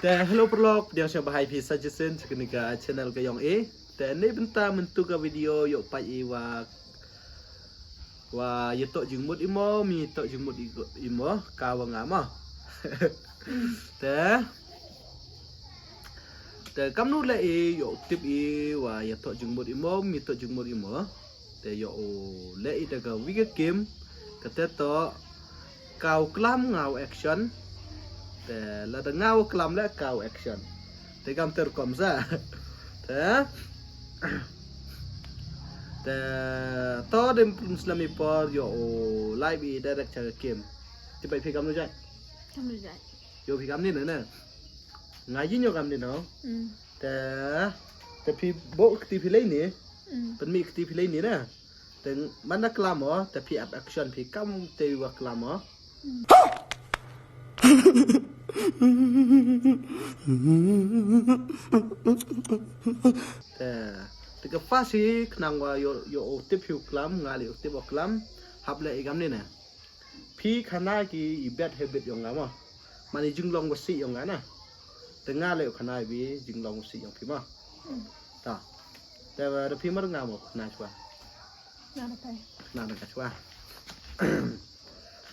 แต่ hello ปลอกเดี๋ยวจะบายพี่ suggestion จากนิกา channel ก็ยองแต่นี่เป็นตามันตุกวิดีโอยกไปว่าอย่าโตจึงหมดอีโมมีโตจึงหมดอีโมกาวงามแต่กำหนดเลยยกทิปว่าอย่าโตจึงหมดอีโมมีโตจึงหมดอีโมแต่ยกเลยแต่ก็วิกเกมก็แต่โตกาวกล้ำเงาแอคชั่นแต่ละเงากล้ำและกาวแอคชั่นแต่กำเตอร์คอมซะแต่ต่อเดิมสลามีพอโยไลฟ์ได้รักจากเกมที่ไปพิกรรมรู้ใจโยพิกรรมนี่นะไงยินโยกรรมนี่เนาะแต่พี่โบกที่พี่เล่นนี่เป็นมีที่พี่เล่นนี่นะแต่มันนักกล้ามอ๋อแต่พี่อัพแอคชั่นพี่กำเตวักกล้ามอ๋อแต่ก็ฟ้าสิขนังว่าโยติบผิวกล้ำงาลิติบกล้ำหับเลยอีกคำนี่นะพี่ขนาดกี่อีแบดเฮบิตอย่างงั้นมั้งมันจึงลองวัสิอย่างงั้นนะแต่งาเลยขนาดพี่จึงลองวัสิอย่างพี่มั้งแต่ว่าพี่ไม่รู้งามั้งน่าชัวน่าชัว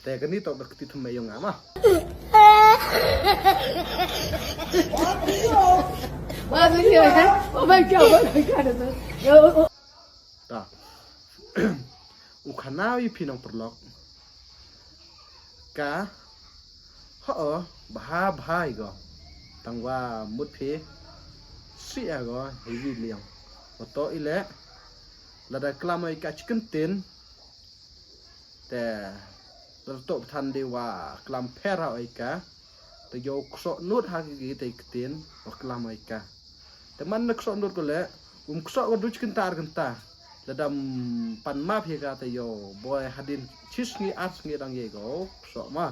แต่กันนี่ตกติดทำไมอย่างงั้นมั้งว่าไม่เชื่อนะว่าไม่เชื่อว่าไม่กันนะอุขนาวิพี่น้องปลอกกะบ้าอีกตั้งว่ามุดพี่เสียก็เฮวิเลียงว่าโตอีเละแล้วได้กล้ามาอีกชิคกี้พายแต่เราโตทันดีว่ากล้าแพ้เราอีกแต่โยกสอนุดหากิจอีกตีนว่ากล้ามาอีกแต่มันนักสอนุดก็เลยสอก็ดูชิคกันตาแล้วดำปันมาเพียงแต่โยบอยหัดินชิสงี้อาร์สงี้ดังเย่ก็สอมา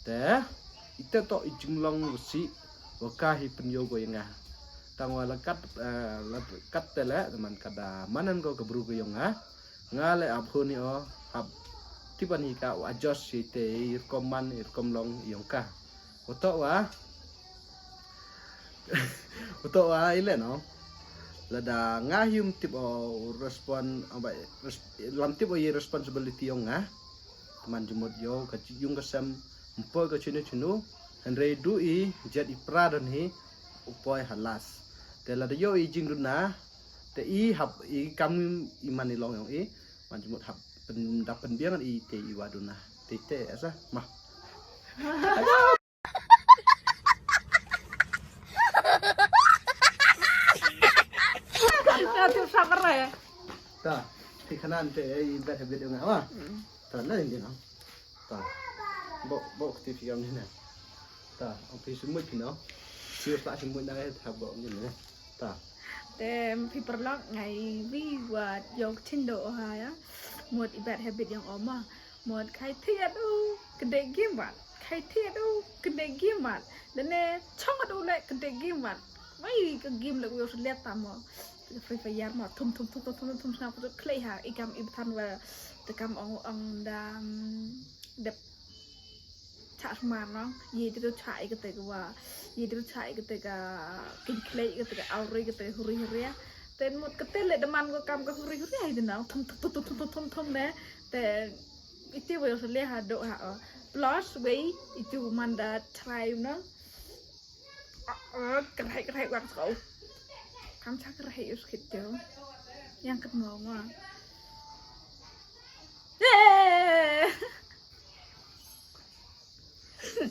แต่อีเตโตอีจึงลองสิว่ากาฮิเป็นโยก็ยังไงตั้งว่าละกัดแต่ละมันกระดามันนั่นก็กระบรูก็ยังงาเลยอับคนนี่อับที่ปันหิกาว่า adjust สิเตอีคอมมันอีคอมลองยังกะว่าโตว่าอีเล่เนาะแล้วดางาหิมติบrespon lam tip responsibility yang teman jumut yo ka yung kasam empoy ka chinu and redu jet ipra dan hi upoy halas te la yo jing duna te hab kam imani long yang man jumut hab pendapat biang te waduna te asa mahที่ขนาดเอ้แบบเฮ็ดยังไงวะตอนนั้นจริงๆเนาะบอกที่พี่กำนี่นะเอาพี่สมมุติพี่เนาะชื่อปะสมมุติได้ถ้าบอกอย่างนี้แต่พี่ประลอกไงวิว่ายกชินโดหายหมดอีแบบเฮบิตอย่างออกมาหมดใครเทียดกันเด็กเกมวัดใครเทียดกันเด็กเกมวัดแล้วเนี่ยช่องดูเลยกันเด็กเกมวัดไม่ก็เกมเลยวิวสุดเล็ดตามมาไฟยามหมดทุ่มสาวก็เคลียร์อีกำอีทันว่าแต่กำองดามเด็บฉะสมานเนาะยีที่เราใช้ก็แต่ว่ายีที่เราใช้ก็แต่ก็กินเคลียก็แต่เอาเรื่อยก็แต่หุริเรียแต่หมดก็เต้นเลยแต่มันก็กำก็หุริเรียอยู่เนาะทุ่มนะแต่อีที่วิวสุดเล็ดหาโดหาplus ไว้อีที่มันได้ใช้เนาะกระไรวางเขาคำชักระเหยสุดเดียวยังกระมองว่า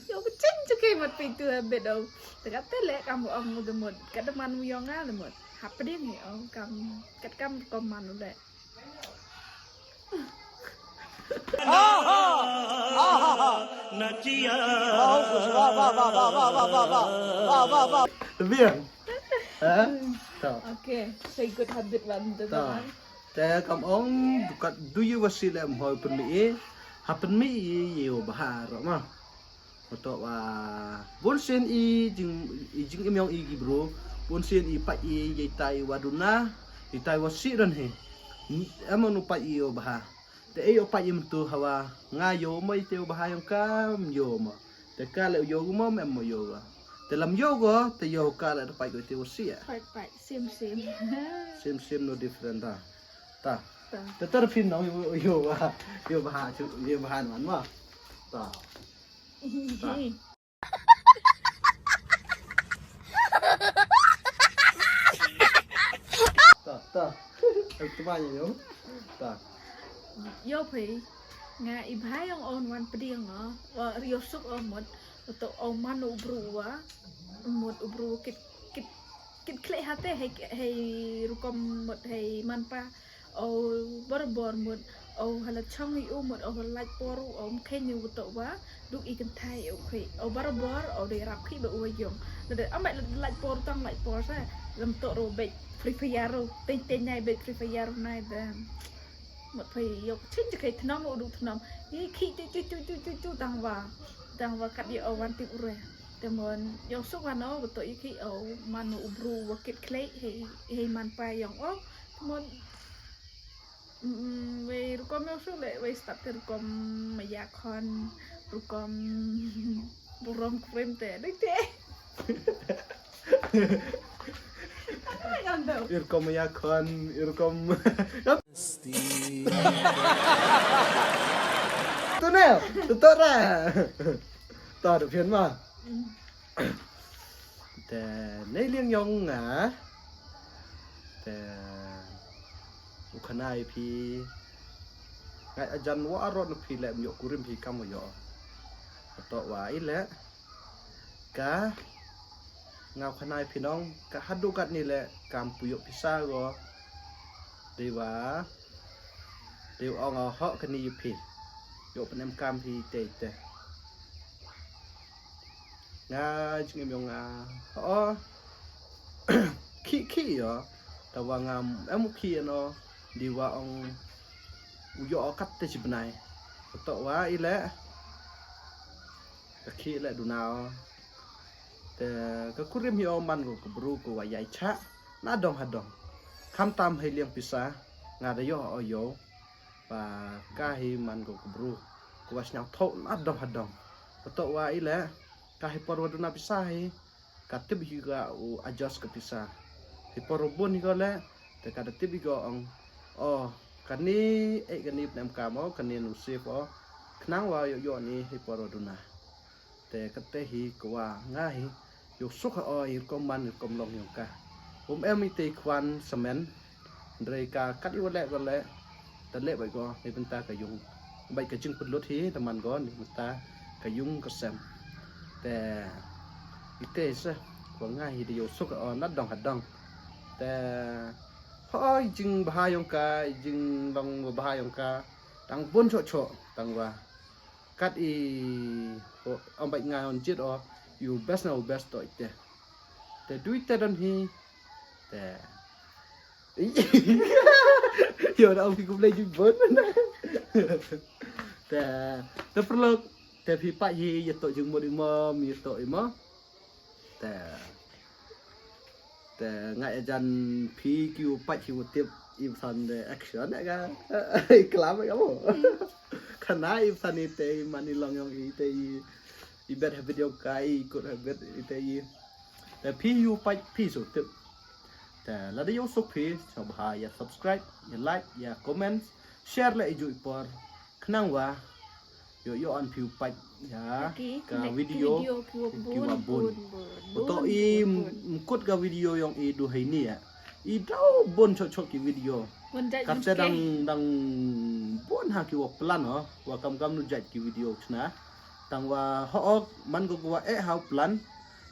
โยกจิ้งจะเกี่ยมันไปตัวเบ็ดเอาแต่ก็เต้นเละกำเอาหมดกระดมันยองง่ายเลยหมดหับไปได้ไงเอากำกัดกำกำมันนั่นแหละNacia Bien Okay, so good habit oneแต่กำองกัดดูยูวัสิเลมหอยเป็นมีhappen miอยู่bahar ma betul wa bonsen jing imyong bro bonsen pa tai waduna tai wasi dan he amanu pa yo bahar te ayo pa yim tu hawa ngayo mai teu bahar yang kam yo ma te ka le yo mo mem mo yo แต่ลำโยก็แต่โยกาละไปก็เตวเสีย ไปเสียม same no different ตา ตา แต่ตะพินน้องโยบาหาชุโยบาหามันว่าตาตาเอาตัวมาอย่างโยตา โยเพงาอีพายองออนวันเปรียงเหรอว่าเรียวสุกเอาหมดตัวเอามันอุบรูวะหมดอุบรูกิดเคลฮาเต้ให้รุกมหมดให้มันปะเอาบรบหมดเอาฮัลช่องอีอูหมดเอาไลปอรูเอาแค่ยูตัววะลูกอีกันไทยโอเคเอาบรบเอาได้รับขี้แบบอวยยงแต่เอาไม่ไลปอต้องไลปอซะลำตัวโรเบกฟรีไฟยาโรเต้นไงเบกฟรีไฟยาโรนายเดมหมดไปยกชิ้นจะเคยถนอมดูถนอมนี่ขี้จู่ต่างว่ากัดเยอะวันติดเลยแต่เหมือนยกสุกวันเนาะตัวอีขี้เอามันอุบรูว่าเก็ดเคล็ดให้มันไปอย่างอ๋อเหมือนเวรุกอมยกสุกเลยเวสตัดรุกอมมายาคอนรุกอมบุรมเครมแต่ได้เจ๊Irkom yakon irkomตัวแนวตัวแรต่อเพียนมาแต่ในเลี้ยงยองหงาแต่อุคณายพีไงอาจารย์ว่าอารมณ์พีแหลมโยกุริมพีกำมโยต่อว่าอีแล้วกะงาวคณายพี่น้องกะฮัดดูกัดนี่แหละกามปุยพิซาก็ดีว่าเดี๋ยวเอาเหาะกันนี่อยู่พี่โยเป็นแอมกามพี่เตะงาจึงมีงาอ๋อขี้เหรอแต่ว่างามแอมขี้เนาะดีว่าองอุยอกัดเตจิบนายต่อว่าอีแล้วกะขี้แหละดูนาวแต่ก็คุริมฮิอมันก็บรูก็ว่าใหญ่ชะน่าดองหัดดองคำตามให้เลี้ยงพิซางาได้ย่อเอาโยป่ากาให้มันก็บรูก็ว่าชนะเท่าน่าดองหัดดองก็ต่อว่าอีแล้วกาให้ปอรวดนาพิซาให้กาติบฮิกาอุ adjust กับพิซาให้ปอรบุนฮิก็แล้วแต่กาติบฮิก็อ๋อกันนี้กันนี้เป็นกามอ๋อกันนี้นุเซฟอ๋อขนังว่าโยนี่ให้ปอรวดนาแต่ก็เตฮิก็ว่าง่ายยกสุขอ้อยก็มันก็ลงอย่างกะผมมีตีควันสมัยรายการกัดอีวันแรกแต่เละไปก็ในเป็นตากระยุงใบกระจึงเป็นรถที่แต่มันก็ในเป็นตากระยุงก็แซมแต่อีเตสว่าง่ายที่ยกสุขอ้อนัดดองหัดดองแต่พอจึงบหายองกาจึงลองบหายองกาตั้งบนโฉตั้งว่ากัดอีเอาใบงานonจิตอ๋ออยู่ best now best ต่ออีกแต่ดูแต่ดันฮีแต่เดี๋ยวเราพี่กุเลยจุดบนนะแต่พลักแต่พี่ป้าฮีอย่าต่อจึงโมดิมมีต่ออีกมั้งแต่ไงอาจารย์พี่คิวป้าคิวเทียบอีฟซันเดแอคชั่นนะกันกล้าไหมครับผมขณะอีฟซันนี่แต่มันนี่ลองยังอีแต่อีเบ็ดให้วิดีโอไกด์กดให้เบ็ดอีแต่พี่อยู่ไปพี่สุดทึบแต่แล้วได้ยกสุขพี่ชอบหาอย่า subscribe อย่า like อย่า comment share และอีจุดปอร์ขนังว่าโยอันผิวไปอย่ากับวิดีโอคิวบุญตัวอีมกดกับวิดีโอyangอีดูให้นี่อีดาวบุญชดๆกับวิดีโอกับจะดังบุญหาคิวพลันเหรอว่ากำนุจัดกับวิดีโอชนะตั้งว่าฮอกมันก็ว่าหาพลัน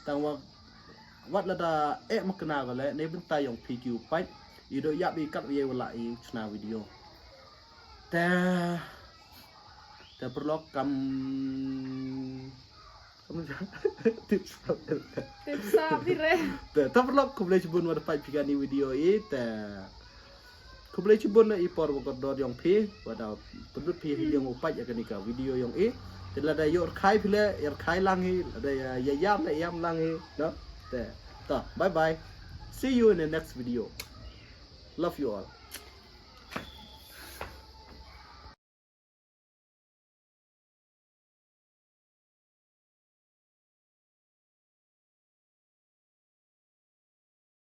ตั้งว่าวัดละดามักนาก็แล้วในบันตายของพีคิวไปอีโดยยับอีกัดเยวละอีชนะวิดีโอแต่ประลอกกำติดสอบพี่เร่แต่ถ้าประลอกคุบเลยชิบุนวันไปพิการในวิดีโออีแต่คุบเลยชิบุนในอีปอร์วกดอดยองพีว่าดาวตุลุพีที่ยังอุปยักนิกาวิดีโอยองอีแต่ละได้ยอดขายพิเลยอดขายลังฮีได้ยามลังฮีเนาะแต่ต่อบาย see you in the next video love you all